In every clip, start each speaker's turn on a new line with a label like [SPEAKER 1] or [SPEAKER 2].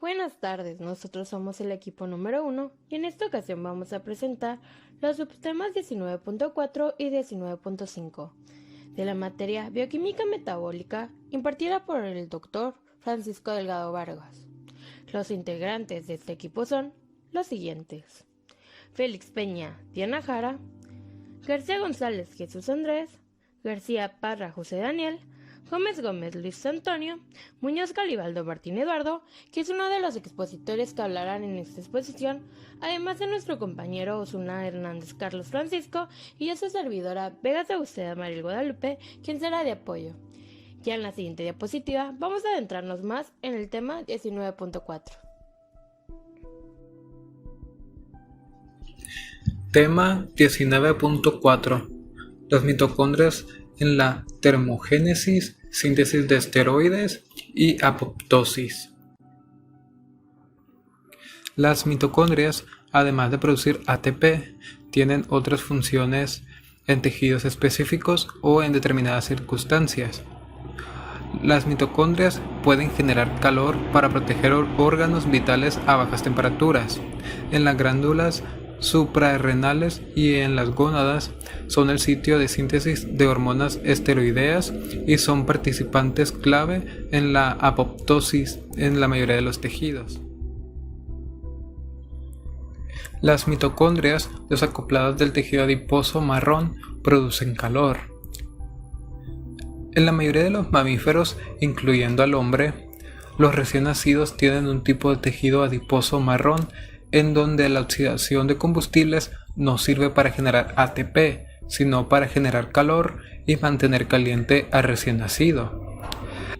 [SPEAKER 1] Buenas tardes, nosotros somos el equipo número 1 y en esta ocasión vamos a presentar los subtemas 19.4 y 19.5 de la materia Bioquímica Metabólica impartida por el Dr. Francisco Delgado Vargas. Los integrantes de este equipo son los siguientes: Félix Peña, Diana Jara, García González, Jesús Andrés, García Parra, José Daniel, Gómez Gómez, Luis Antonio, Muñoz Galibaldo, Martín Eduardo, que es uno de los expositores que hablarán en esta exposición, además de nuestro compañero Osuna Hernández Carlos Francisco y yo su servidora Vegas de Uceda Mariel Guadalupe, quien será de apoyo. Ya en la siguiente diapositiva vamos a adentrarnos más en el tema 19.4.
[SPEAKER 2] Tema 19.4. Las mitocondrias en la termogénesis, síntesis de esteroides y apoptosis. Las mitocondrias, además de producir ATP, tienen otras funciones en tejidos específicos o en determinadas circunstancias. Las mitocondrias pueden generar calor para proteger órganos vitales a bajas temperaturas. En las glándulas suprarrenales y en las gónadas son el sitio de síntesis de hormonas esteroideas y son participantes clave en la apoptosis en la mayoría de los tejidos. Las mitocondrias desacopladas del tejido adiposo marrón producen calor. En la mayoría de los mamíferos, incluyendo al hombre, los recién nacidos tienen un tipo de tejido adiposo marrón en donde la oxidación de combustibles no sirve para generar ATP, sino para generar calor y mantener caliente al recién nacido.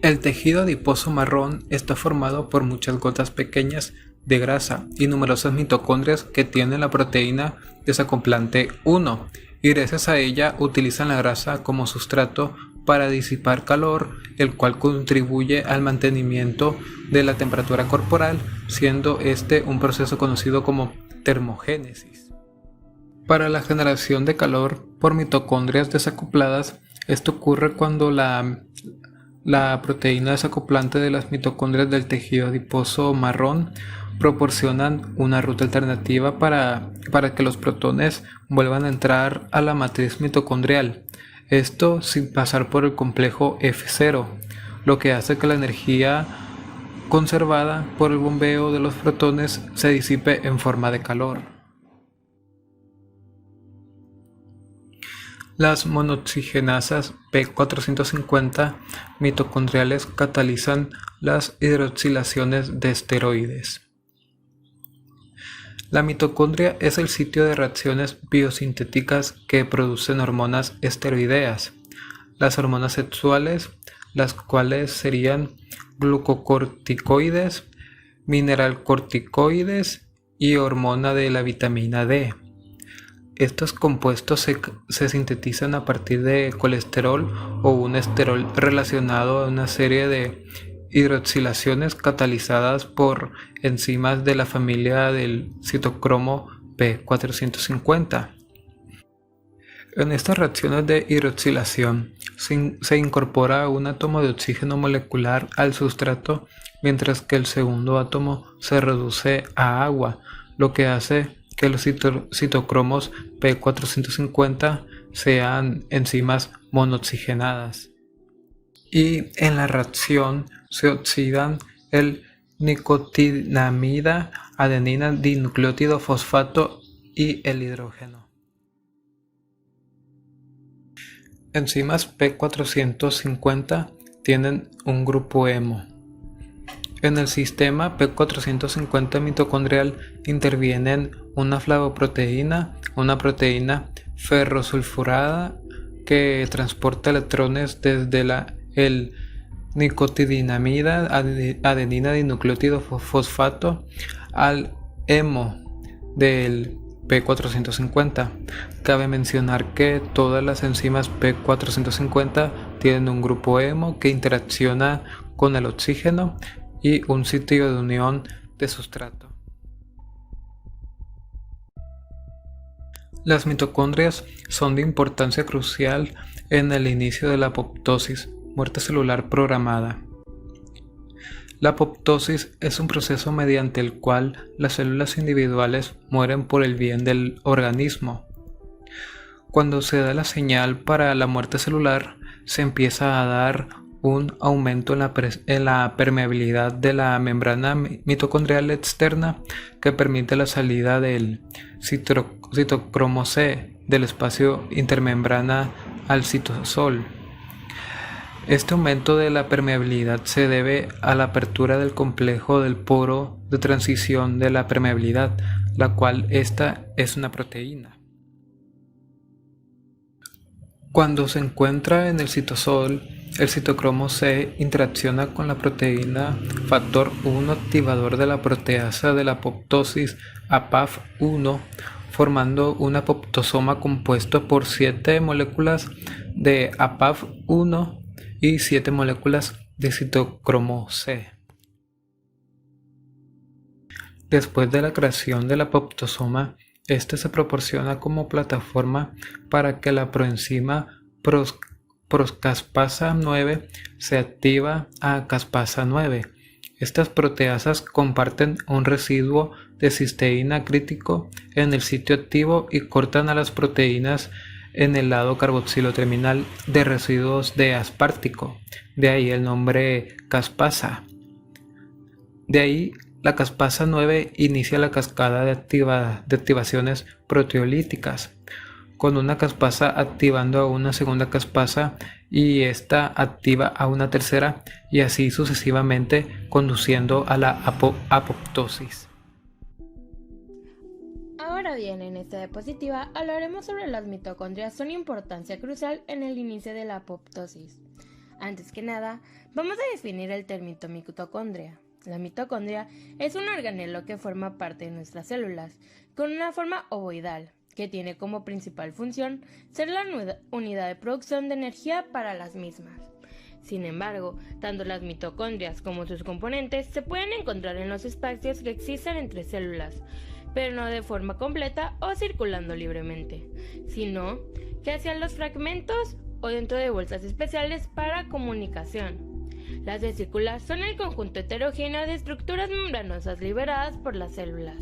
[SPEAKER 2] El tejido adiposo marrón está formado por muchas gotas pequeñas de grasa y numerosas mitocondrias que tienen la proteína desacoplante 1, y gracias a ella utilizan la grasa como sustrato para disipar calor, el cual contribuye al mantenimiento de la temperatura corporal, siendo este un proceso conocido como termogénesis. Para la generación de calor por mitocondrias desacopladas, esto ocurre cuando la proteína desacoplante de las mitocondrias del tejido adiposo marrón proporcionan una ruta alternativa para que los protones vuelvan a entrar a la matriz mitocondrial. Esto sin pasar por el complejo F0, lo que hace que la energía conservada por el bombeo de los protones se disipe en forma de calor. Las monoxigenasas P450 mitocondriales catalizan las hidroxilaciones de esteroides. La mitocondria es el sitio de reacciones biosintéticas que producen hormonas esteroideas. Las hormonas sexuales, las cuales serían glucocorticoides, mineralcorticoides y hormona de la vitamina D. Estos compuestos se sintetizan a partir de colesterol o un esterol relacionado a una serie de hidroxilaciones catalizadas por enzimas de la familia del citocromo P450. En estas reacciones de hidroxilación se incorpora un átomo de oxígeno molecular al sustrato, mientras que el segundo átomo se reduce a agua, lo que hace que los citocromos P450 sean enzimas monooxigenadas. Y en la reacción se oxidan el nicotinamida, adenina dinucleótido fosfato y el hidrógeno. Enzimas P450 tienen un grupo hemo. En el sistema P450 mitocondrial intervienen una flavoproteína, una proteína ferrosulfurada que transporta electrones desde el nicotinamida, adenina dinucleótido fosfato, al hemo del P450. Cabe mencionar que todas las enzimas P450 tienen un grupo hemo que interacciona con el oxígeno y un sitio de unión de sustrato. Las mitocondrias son de importancia crucial en el inicio de la apoptosis, muerte celular programada. La apoptosis es un proceso mediante el cual las células individuales mueren por el bien del organismo. Cuando se da la señal para la muerte celular, se empieza a dar un aumento en la permeabilidad de la membrana mitocondrial externa que permite la salida del citocromo C del espacio intermembrana al citosol. Este aumento de la permeabilidad se debe a la apertura del complejo del poro de transición de la permeabilidad, la cual esta es una proteína. Cuando se encuentra en el citosol, el citocromo C interacciona con la proteína factor 1 activador de la proteasa de la apoptosis APAF1, formando un apoptosoma compuesto por 7 moléculas de APAF1 y 7 moléculas de citocromo C. Después de la creación del apoptosoma, este se proporciona como plataforma para que la proenzima proscaspasa 9 se activa a caspasa 9. Estas proteasas comparten un residuo de cisteína crítico en el sitio activo y cortan a las proteínas en el lado carboxilo terminal de residuos de aspartico, de ahí el nombre caspasa. De ahí la caspasa 9 inicia la cascada de activaciones proteolíticas, con una caspasa activando a una segunda caspasa y esta activa a una tercera y así sucesivamente conduciendo a la apoptosis.
[SPEAKER 1] Ahora bien, en esta diapositiva hablaremos sobre las mitocondrias, son importancia crucial en el inicio de la apoptosis. Antes que nada, vamos a definir el término mitocondria. La mitocondria es un organelo que forma parte de nuestras células, con una forma ovoidal, que tiene como principal función ser la unidad de producción de energía para las mismas. Sin embargo, tanto las mitocondrias como sus componentes se pueden encontrar en los espacios que existen entre células, pero no de forma completa o circulando libremente, sino que hacia los fragmentos o dentro de bolsas especiales para comunicación. Las vesículas son el conjunto heterogéneo de estructuras membranosas liberadas por las células.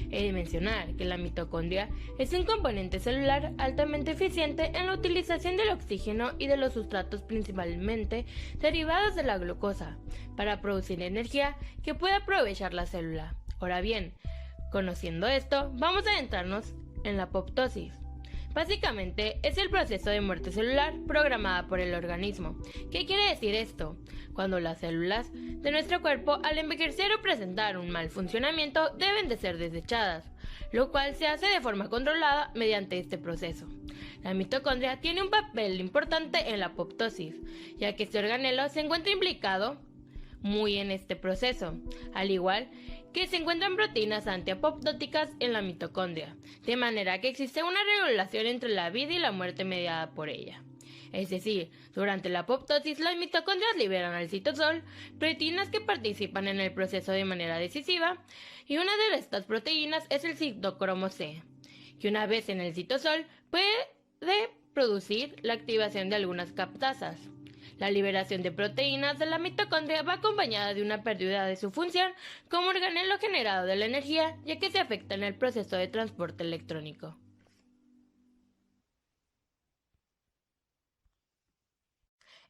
[SPEAKER 1] He de mencionar que la mitocondria es un componente celular altamente eficiente en la utilización del oxígeno y de los sustratos principalmente derivados de la glucosa para producir energía que puede aprovechar la célula. Ahora bien, conociendo esto, vamos a adentrarnos en la apoptosis. Básicamente, es el proceso de muerte celular programada por el organismo. ¿Qué quiere decir esto? Cuando las células de nuestro cuerpo al envejecer o presentar un mal funcionamiento deben de ser desechadas, lo cual se hace de forma controlada mediante este proceso. La mitocondria tiene un papel importante en la apoptosis, ya que este organelo se encuentra implicado muy en este proceso, al igual que se encuentran proteínas antiapoptóticas en la mitocondria, de manera que existe una regulación entre la vida y la muerte mediada por ella. Es decir, durante la apoptosis las mitocondrias liberan al citosol proteínas que participan en el proceso de manera decisiva, y una de estas proteínas es el citocromo C, que una vez en el citosol puede producir la activación de algunas captasas. La liberación de proteínas de la mitocondria va acompañada de una pérdida de su función como organelo generador de la energía, ya que se afecta en el proceso de transporte electrónico.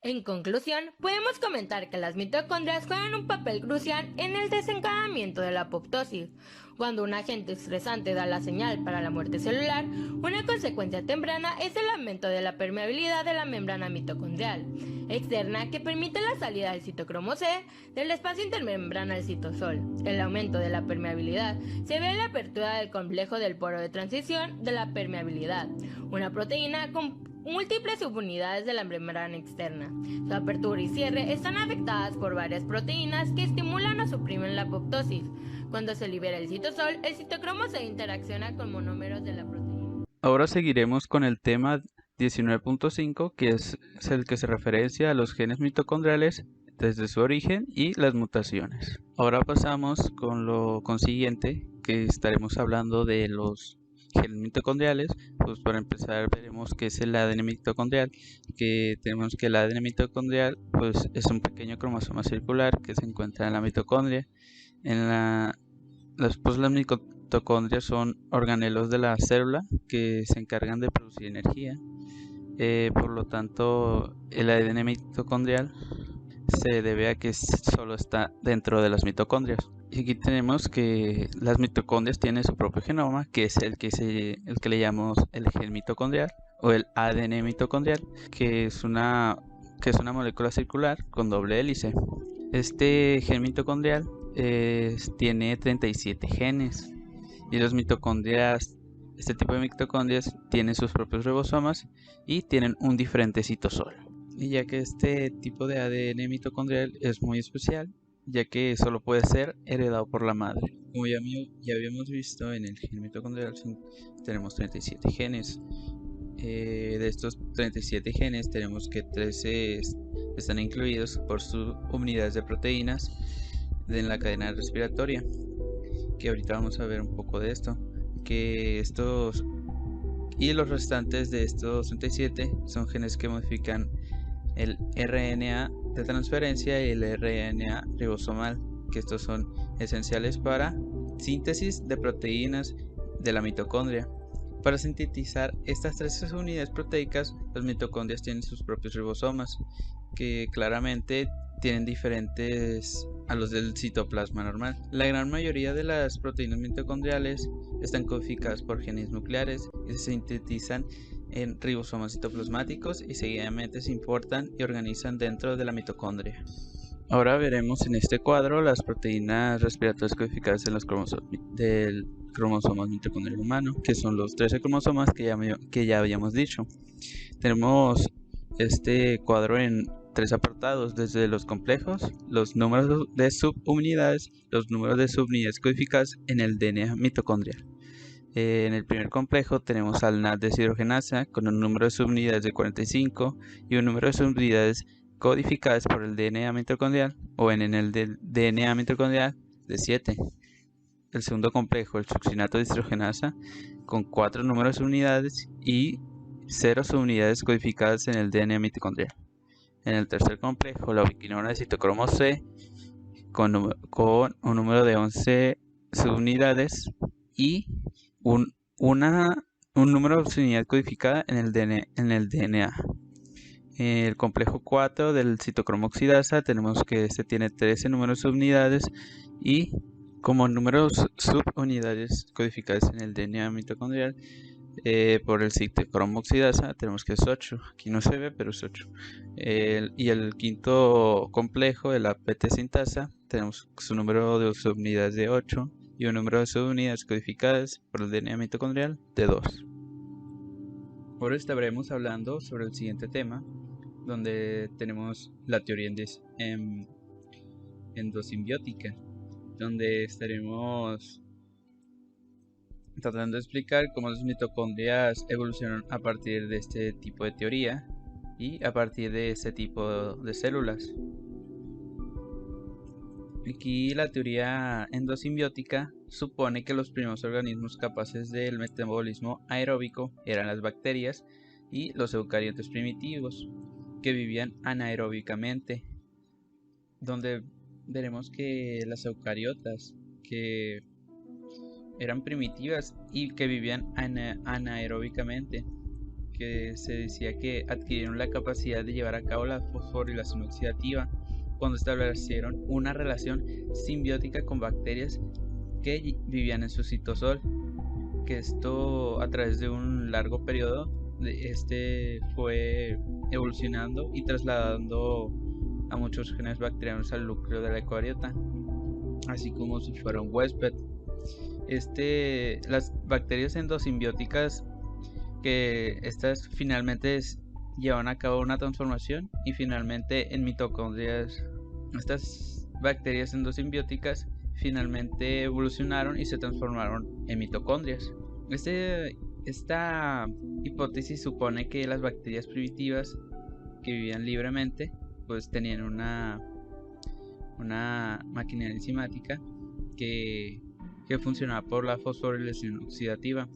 [SPEAKER 1] En conclusión, podemos comentar que las mitocondrias juegan un papel crucial en el desencadenamiento de la apoptosis. Cuando un agente estresante da la señal para la muerte celular, una consecuencia temprana es el aumento de la permeabilidad de la membrana mitocondrial externa que permite la salida del citocromo C del espacio intermembrana al citosol. El aumento de la permeabilidad se ve en la apertura del complejo del poro de transición de la permeabilidad, una proteína con múltiples subunidades de la membrana externa. Su apertura y cierre están afectadas por varias proteínas que estimulan o suprimen la apoptosis. Cuando se libera el citosol, el citocromo C interacciona con monómeros de la proteína.
[SPEAKER 3] Ahora seguiremos con el tema 19.5, que es el que se referencia a los genes mitocondriales desde su origen y las mutaciones. Ahora pasamos con lo consiguiente, que estaremos hablando de los genes mitocondriales, pues para empezar veremos qué es el ADN mitocondrial, que tenemos que el ADN mitocondrial pues es un pequeño cromosoma circular que se encuentra en la mitocondria. Las mitocondrias son organelos de la célula que se encargan de producir energía. Por lo tanto, el ADN mitocondrial se debe a que solo está dentro de las mitocondrias. Y aquí tenemos que las mitocondrias tienen su propio genoma, que es el que le llamamos el gen mitocondrial o el ADN mitocondrial, que es una molécula circular con doble hélice. Este gen mitocondrial tiene 37 genes y este tipo de mitocondrias tienen sus propios ribosomas y tienen un diferente citosol. Y ya que este tipo de ADN mitocondrial es muy especial, ya que solo puede ser heredado por la madre. Como ya habíamos visto, en el gen mitocondrial tenemos 37 genes. De estos 37 genes tenemos que 13 están incluidos por subunidades de proteínas en la cadena respiratoria, que ahorita vamos a ver un poco de esto. Y los restantes de estos 37 son genes que modifican el RNA de transferencia y el RNA ribosomal, que estos son esenciales para síntesis de proteínas de la mitocondria. Para sintetizar estas 13 unidades proteicas, las mitocondrias tienen sus propios ribosomas, que claramente tienen diferentes a los del citoplasma normal. La gran mayoría de las proteínas mitocondriales están codificadas por genes nucleares y se sintetizan en ribosomas citoplasmáticos y seguidamente se importan y organizan dentro de la mitocondria. Ahora veremos en este cuadro las proteínas respiratorias codificadas en los cromosomas mitocondrial humano, que son los 13 cromosomas que ya habíamos dicho. Tenemos este cuadro en 3 apartados, desde los complejos, los números de subunidades, los números de subunidades codificadas en el DNA mitocondrial. En el primer complejo tenemos al NAT deshidrogenasa con un número de subunidades de 45 y un número de subunidades codificadas por el DNA mitocondrial o en el DNA mitocondrial de 7. El segundo complejo, el succinato deshidrogenasa, con 4 números de subunidades y 0 subunidades codificadas en el DNA mitocondrial. En el tercer complejo, la ubiquinona de citocromo C, con un número de 11 subunidades y un número de subunidad codificada en el DNA. El complejo 4 del citocromo oxidasa tenemos que este tiene 13 números de subunidades y como números subunidades codificadas en el DNA mitocondrial por el citocromo oxidasa tenemos que es 8. Aquí no se ve, pero es 8. Y el quinto complejo de la PT sintasa tenemos su número de subunidades de 8 y un número de subunidades codificadas por el DNA mitocondrial de 2. Ahora estaremos hablando sobre el siguiente tema, donde tenemos la teoría endosimbiótica, donde estaremos tratando de explicar cómo las mitocondrias evolucionan a partir de este tipo de teoría y a partir de este tipo de células. Aquí la teoría endosimbiótica supone que los primeros organismos capaces del metabolismo aeróbico eran las bacterias y los eucariotas primitivos que vivían anaeróbicamente, donde veremos que las eucariotas que eran primitivas y que vivían anaeróbicamente, que se decía que adquirieron la capacidad de llevar a cabo la fosforilación oxidativa cuando establecieron una relación simbiótica con bacterias que vivían en su citosol, que esto a través de un largo periodo fue evolucionando y trasladando a muchos genes bacterianos al núcleo de la eucariota, así como si fuera un huésped. Las bacterias endosimbióticas, que estas finalmente llevan a cabo una transformación y finalmente en mitocondrias, estas bacterias endosimbióticas finalmente evolucionaron y se transformaron en mitocondrias. Esta hipótesis supone que las bacterias primitivas que vivían libremente pues tenían una maquinaria enzimática que funcionaba por la fosforilación oxidativa,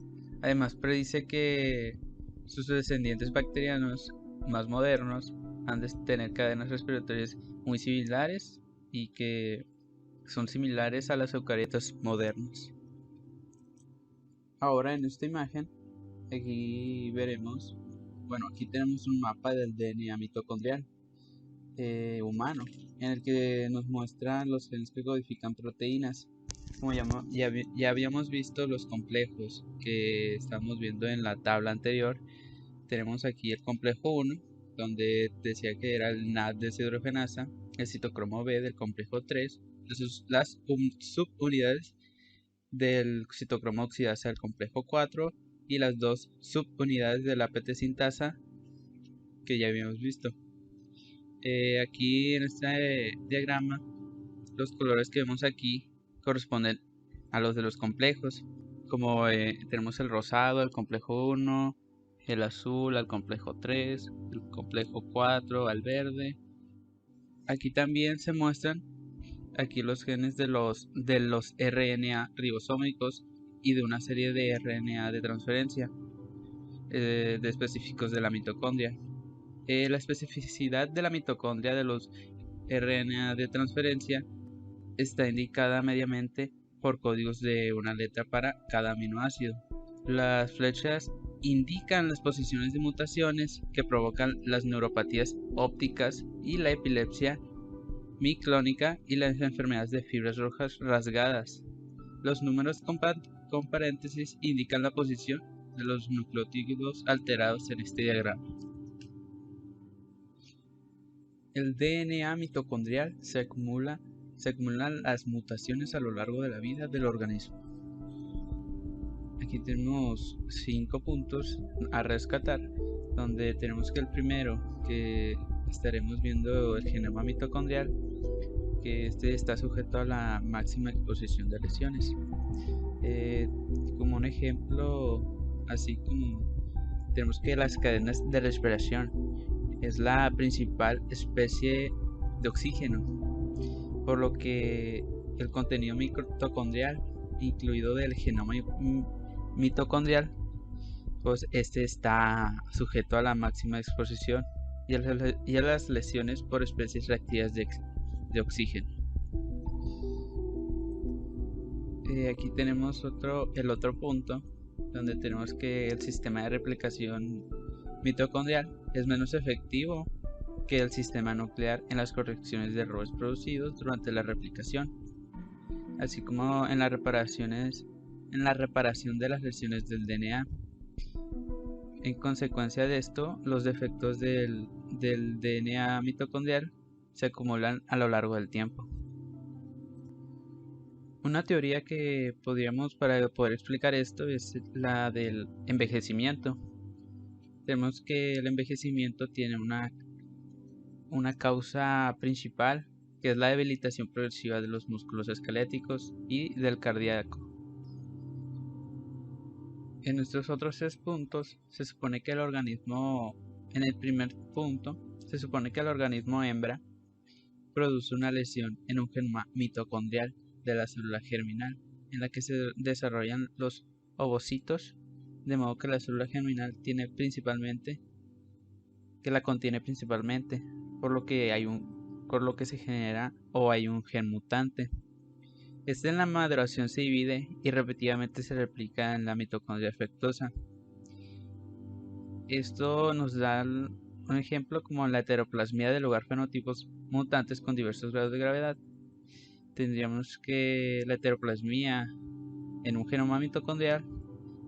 [SPEAKER 3] Además predice que sus descendientes bacterianos más modernos han de tener cadenas respiratorias muy similares y que son similares a las eucariotas modernas. Ahora en esta imagen, aquí veremos, aquí tenemos un mapa del DNA mitocondrial humano, en el que nos muestran los genes que codifican proteínas. Como ya habíamos visto los complejos que estamos viendo en la tabla anterior, tenemos aquí el complejo 1, donde decía que era el NAD deshidrogenasa, el citocromo B del complejo 3, las subunidades del citocromo oxidasa del complejo 4 y las dos subunidades de la APT sintasa que ya habíamos visto. Aquí en este diagrama, los colores que vemos aquí corresponden a los de los complejos, como tenemos el rosado al complejo 1, el azul al complejo 3, el complejo 4 al verde. Aquí también se muestran los genes de los RNA ribosómicos y de una serie de RNA de transferencia de específicos de la mitocondria. La especificidad de la mitocondria de los RNA de transferencia está indicada mediamente por códigos de una letra para cada aminoácido. Las flechas indican las posiciones de mutaciones que provocan las neuropatías ópticas y la epilepsia miclónica y las enfermedades de fibras rojas rasgadas. Los números con paréntesis indican la posición de los nucleótidos alterados en este diagrama. El DNA mitocondrial se acumulan las mutaciones a lo largo de la vida del organismo. Aquí tenemos 5 puntos a rescatar, donde tenemos que el primero que estaremos viendo el genoma mitocondrial, que este está sujeto a la máxima exposición de lesiones. Como un ejemplo, así como tenemos que las cadenas de respiración es la principal especie de oxígeno, por lo que el contenido mitocondrial, incluido del genoma mitocondrial, pues este está sujeto a la máxima exposición y a las lesiones por especies reactivas de oxígeno. Aquí tenemos el otro punto, donde tenemos que el sistema de replicación mitocondrial es menos efectivo que el sistema nuclear en las correcciones de errores producidos durante la replicación, así como en la reparación de las lesiones del DNA. En consecuencia de esto, los defectos del DNA mitocondrial se acumulan a lo largo del tiempo. Una teoría que podríamos para poder explicar esto es la del envejecimiento. Tenemos que el envejecimiento tiene una causa principal, que es la debilitación progresiva de los músculos esqueléticos y del cardíaco. En nuestros otros 3 puntos, se supone que el organismo, en el primer punto, se supone que el organismo hembra produce una lesión en un genoma mitocondrial de la célula germinal, en la que se desarrollan los ovocitos, de modo que la célula germinal la contiene principalmente, por lo que se genera hay un gen mutante. Este en la maduración se divide y repetidamente se replica en la mitocondria defectuosa. Esto nos da un ejemplo como la heteroplasmia de lugar fenotipos mutantes con diversos grados de gravedad. Tendríamos que la heteroplasmia en un genoma mitocondrial,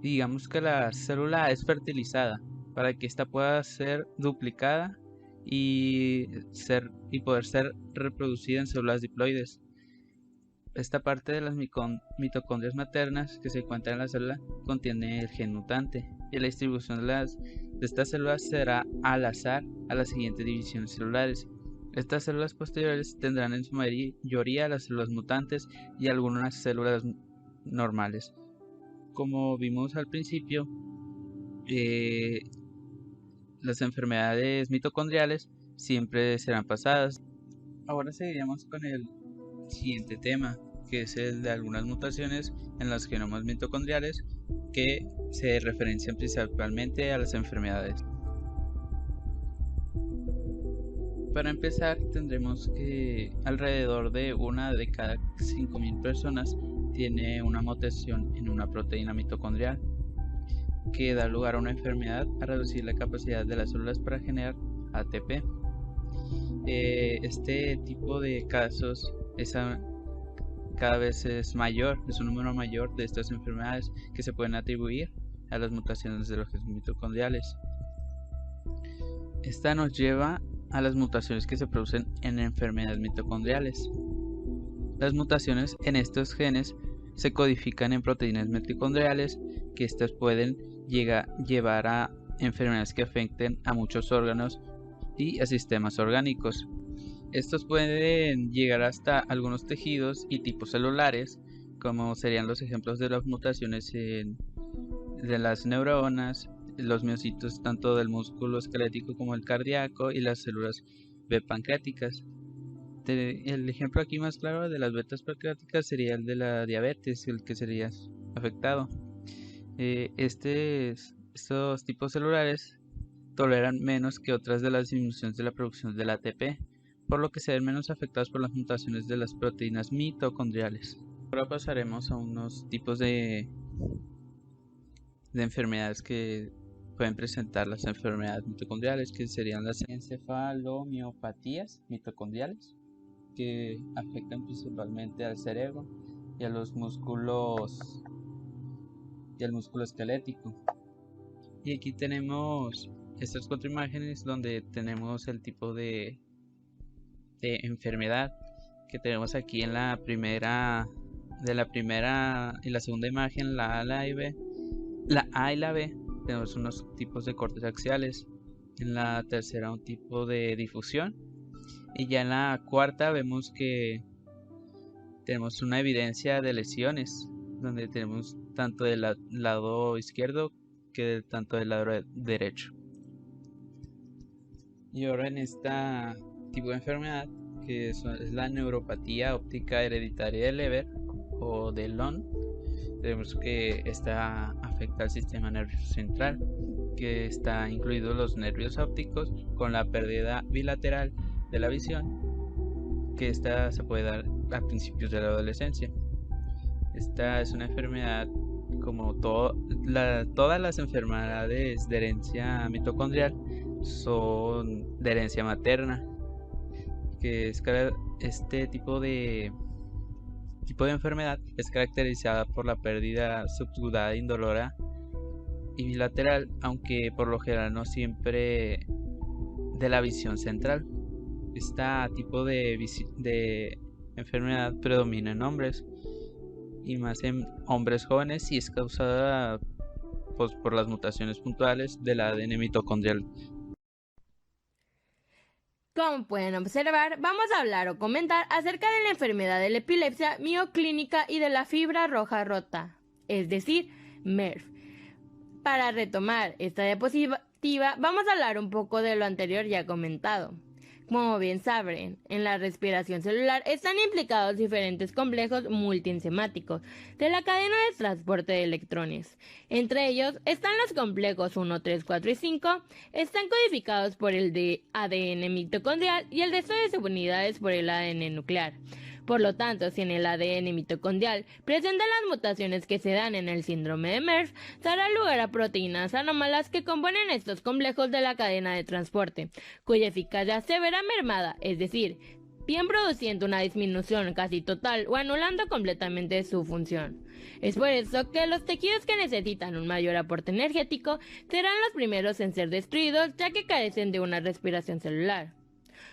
[SPEAKER 3] digamos que la célula es fertilizada para que ésta pueda ser duplicada y poder ser reproducida en células diploides. Esta parte de las mitocondrias maternas que se encuentran en la célula contiene el gen mutante, y la distribución de estas células será al azar a las siguientes divisiones celulares. Estas células posteriores tendrán en su mayoría las células mutantes y algunas células normales. Como vimos al principio, las enfermedades mitocondriales siempre serán pasadas. Ahora seguiríamos con el siguiente tema, que es el de algunas mutaciones en los genomas mitocondriales que se referencian principalmente a las enfermedades. Para empezar, tendremos que alrededor de una de cada 5.000 personas tiene una mutación en una proteína mitocondrial que da lugar a una enfermedad a reducir la capacidad de las células para generar ATP. Este tipo de casos cada vez es un número mayor de estas enfermedades que se pueden atribuir a las mutaciones de los genes mitocondriales. Esta nos lleva a las mutaciones que se producen en enfermedades mitocondriales. Las mutaciones en estos genes se codifican en proteínas mitocondriales, que estas pueden llevar a enfermedades que afecten a muchos órganos y a sistemas orgánicos. Estos pueden llegar hasta algunos tejidos y tipos celulares, como serían los ejemplos de las mutaciones de las neuronas, los miocitos tanto del músculo esquelético como el cardíaco y las células B pancreáticas. El ejemplo aquí más claro de las betas pancreáticas sería el de la diabetes, el que sería afectado. Estos tipos celulares toleran menos que otras de las disminuciones de la producción del ATP, por lo que se ven menos afectados por las mutaciones de las proteínas mitocondriales. Ahora pasaremos a unos tipos de enfermedades que pueden presentar las enfermedades mitocondriales, que serían las encefalomiopatías mitocondriales, que afectan principalmente al cerebro y a los músculos y al músculo esquelético. Y aquí tenemos estas 4 imágenes donde tenemos el tipo de enfermedad que tenemos aquí en la primera y la segunda imagen, la A y la B, tenemos unos tipos de cortes axiales. En la tercera un tipo de difusión, y ya en la cuarta vemos que tenemos una evidencia de lesiones, donde tenemos tanto del lado izquierdo que tanto del lado derecho. Y ahora en esta tipo de enfermedad, que es la neuropatía óptica hereditaria de Leber o de Lund, tenemos que esta afecta al sistema nervioso central, que está incluidos los nervios ópticos, con la pérdida bilateral de la visión, que esta se puede dar a principios de la adolescencia. Esta es una enfermedad, como todas las enfermedades de herencia mitocondrial, son de herencia materna, que este tipo de enfermedad es caracterizada por la pérdida subdurada indolora y bilateral, aunque por lo general no siempre de la visión central. Este tipo de enfermedad predomina en hombres, y más en hombres jóvenes, y es causada por las mutaciones puntuales del ADN mitocondrial.
[SPEAKER 1] Como pueden observar, vamos a hablar o comentar acerca de la enfermedad de la epilepsia mioclínica y de la fibra roja rota, es decir, MERF. Para retomar esta diapositiva, vamos a hablar un poco de lo anterior ya comentado. Como bien saben, en la respiración celular están implicados diferentes complejos multienzimáticos de la cadena de transporte de electrones. Entre ellos están los complejos 1, 3, 4 y 5, están codificados por el de ADN mitocondrial y el resto de subunidades por el ADN nuclear. Por lo tanto, si en el ADN mitocondrial presentan las mutaciones que se dan en el síndrome de MERF, dará lugar a proteínas anómalas que componen estos complejos de la cadena de transporte, cuya eficacia se verá mermada, es decir, bien produciendo una disminución casi total o anulando completamente su función. Es por eso que los tejidos que necesitan un mayor aporte energético serán los primeros en ser destruidos, ya que carecen de una respiración celular.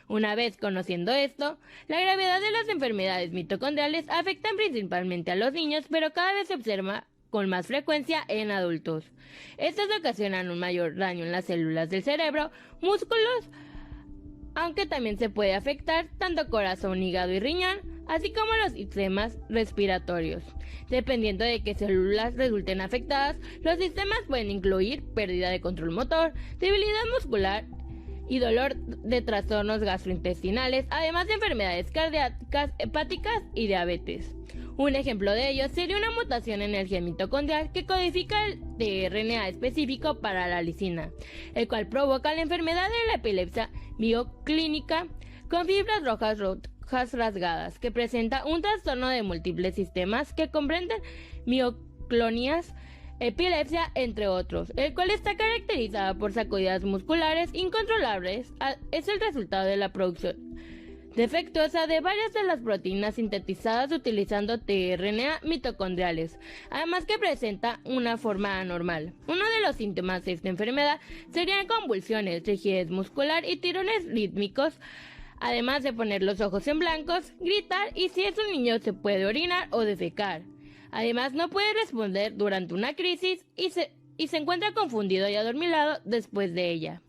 [SPEAKER 1] Una vez conociendo esto, la gravedad de las enfermedades mitocondriales afectan principalmente a los niños, pero cada vez se observa con más frecuencia en adultos. Estas ocasionan un mayor daño en las células del cerebro, músculos, aunque también se puede afectar tanto corazón, hígado y riñón, así como los sistemas respiratorios. Dependiendo de qué células resulten afectadas, los sistemas pueden incluir pérdida de control motor, debilidad muscular y dolor de trastornos gastrointestinales, además de enfermedades cardíacas, hepáticas y diabetes. Un ejemplo de ello sería una mutación en el gen mitocondrial que codifica el tRNA específico para la lisina, el cual provoca la enfermedad de la epilepsia bioclínica con fibras rojas rasgadas, que presenta un trastorno de múltiples sistemas que comprenden mioclonias, epilepsia, entre otros, el cual está caracterizada por sacudidas musculares incontrolables. Es el resultado de la producción defectuosa de varias de las proteínas sintetizadas utilizando tRNA mitocondriales, además que presenta una forma anormal. Uno de los síntomas de esta enfermedad serían convulsiones, rigidez muscular y tirones rítmicos, además de poner los ojos en blancos, gritar y si es un niño se puede orinar o defecar. Además no puede responder durante una crisis y se encuentra confundido y adormilado después de ella.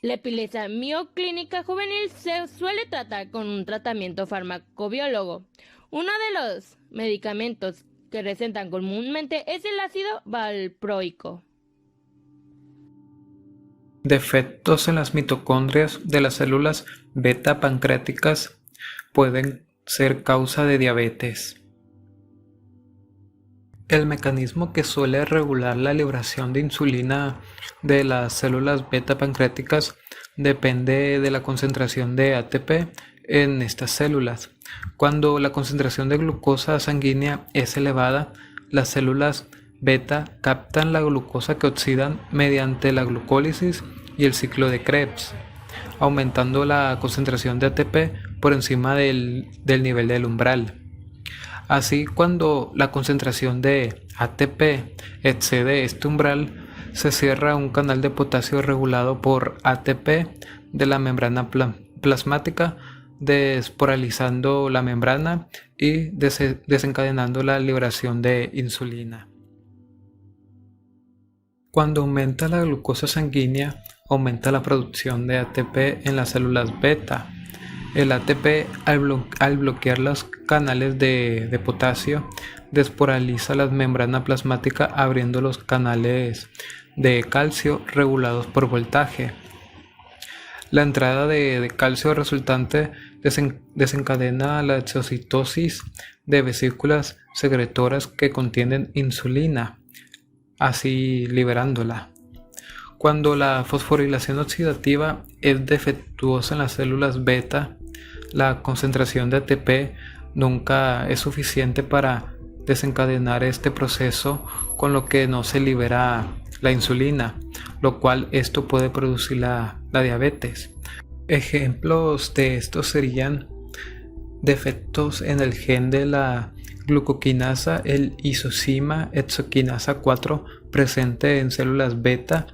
[SPEAKER 1] La epilepsia mioclínica juvenil se suele tratar con un tratamiento farmacobiólogo. Uno de los medicamentos que recetan comúnmente es el ácido valproico.
[SPEAKER 2] Defectos en las mitocondrias de las células beta pancreáticas pueden ser causa de diabetes. El mecanismo que suele regular la liberación de insulina de las células beta pancreáticas depende de la concentración de ATP en estas células. Cuando la concentración de glucosa sanguínea es elevada, las células beta captan la glucosa que oxidan mediante la glucólisis y el ciclo de Krebs, aumentando la concentración de ATP por encima del nivel del umbral. Así, cuando la concentración de ATP excede este umbral, se cierra un canal de potasio regulado por ATP de la membrana plasmática, desporalizando la membrana y desencadenando la liberación de insulina. Cuando aumenta la glucosa sanguínea, aumenta la producción de ATP en las células beta. El ATP, al bloquear los canales de potasio, desporaliza la membrana plasmática abriendo los canales de calcio regulados por voltaje. La entrada de calcio resultante desencadena la exocitosis de vesículas secretoras que contienen insulina, así liberándola. Cuando la fosforilación oxidativa es defectuosa en las células beta, la concentración de ATP nunca es suficiente para desencadenar este proceso, con lo que no se libera la insulina, lo cual esto puede producir la diabetes. Ejemplos de esto serían defectos en el gen de la glucoquinasa, el isozima hexoquinasa 4 presente en células beta,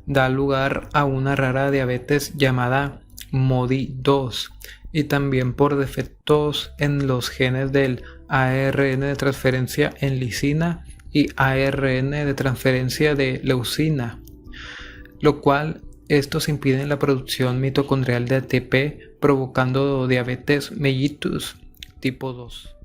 [SPEAKER 2] da lugar a una rara diabetes llamada MODY2, y también por defectos en los genes del ARN de transferencia en lisina y ARN de transferencia de leucina, lo cual estos impiden la producción mitocondrial de ATP, provocando diabetes mellitus tipo 2.